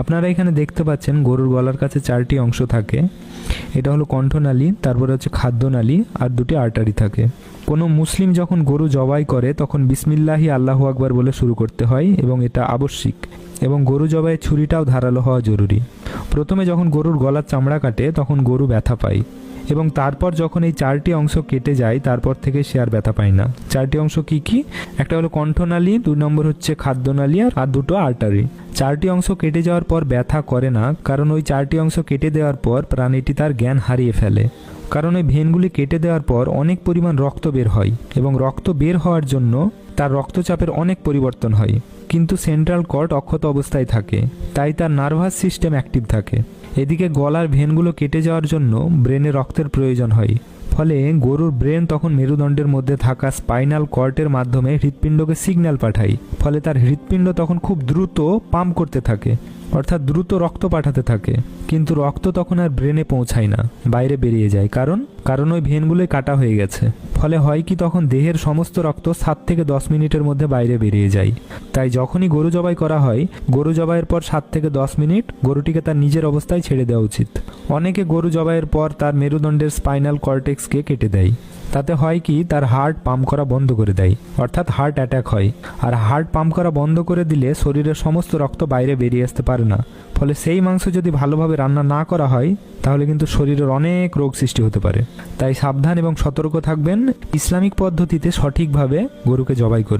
আপনারা এখানে দেখতে পাচ্ছেন গরুর গলার কাছে 4টি অংশ থাকে। এটা হলো কণ্ঠনালী, তারপরে হচ্ছে খাদ্যনালী, আর 2টি আর্টারি থাকে। কোনো মুসলিম যখন গরু জবাই করে তখন বিসমিল্লাহি আল্লাহু আকবার বলে শুরু করতে হয় এবং এটা আবশ্যিক। এবং গরু জবাইয়ের ছুরিটাও ধারালো হওয়া জরুরি। প্রথমে যখন গরুর গলার চামড়া কাটে তখন গরু ব্যথা পায়, এবং তারপর যখন এই 4টি অংশ কেটে যায় তারপর থেকে সে আর ব্যথা পায় না। 4টি অংশ কি কি? একটা হলো কণ্ঠনালী, 2 নম্বর হচ্ছে খাদ্যনালী, আর 2টো আর্টারি। 4টি অংশ কেটে যাওয়ার পর ব্যথা করে না, কারণ ওই 4টি অংশ কেটে দেওয়ার পর প্রাণীটি তার জ্ঞান হারিয়ে ফেলে। কারণ ওই ভেনগুলি কেটে দেওয়ার পর অনেক পরিমাণ রক্ত বের হয়, এবং রক্ত বের হওয়ার জন্য তার রক্তচাপের অনেক পরিবর্তন হয়, কিন্তু সেন্ট্রাল কর্ড অক্ষত অবস্থায় থাকে, তাই তার নার্ভাস সিস্টেম অ্যাক্টিভ থাকে। এদিকে গলার ভেনগুলো কেটে যাওয়ার জন্য ব্রেনে রক্তের প্রয়োজন হয়, ফলে গরুর ব্রেন তখন মেরুদণ্ডের মধ্যে থাকা স্পাইনাল কর্ডের মাধ্যমে হৃৎপিণ্ডকে সিগন্যাল পাঠায়, ফলে তার হৃৎপিণ্ড তখন খুব দ্রুত পাম্প করতে থাকে, অর্থাৎ দ্রুত রক্ত পাঠাতে থাকে। কিন্তু রক্ত তখন আর ব্রেনে পৌঁছায় না, বাইরে বেরিয়ে যায়। কারণ ওই ভেনগুলোই কাটা হয়ে গেছে। ফলে হয় কি, তখন দেহের সমস্ত রক্ত 7 থেকে 10 মিনিটের মধ্যে বাইরে বেরিয়ে যায়। তাই যখনই গরু জবাই করা হয়, গরু জবাইয়ের পর 7 থেকে 10 মিনিট গরুটিকে তার নিজের অবস্থায় ছেড়ে দেওয়া উচিত। অনেকে গরু জবাইয়ের পর তার মেরুদণ্ডের স্পাইনাল কর্টেক্সকে কেটে দেয়। তাতে হয় কি, তার হার্ট পাম্প করা বন্ধ করে দেয়, অর্থাৎ হার্ট অ্যাটাক হয়। আর হার্ট পাম্প করা বন্ধ করে দিলে শরীরের সমস্ত রক্ত বাইরে বেরিয়ে আসতে পারে না। ফলে সেই মাংস যদি ভালোভাবে রান্না না করা হয় তাহলে কিন্তু শরীরের অনেক রোগ সৃষ্টি হতে পারে। তাই সাবধান এবং সতর্ক থাকবেন। ইসলামিক পদ্ধতিতে সঠিকভাবে গরুকে জবাই করবেন।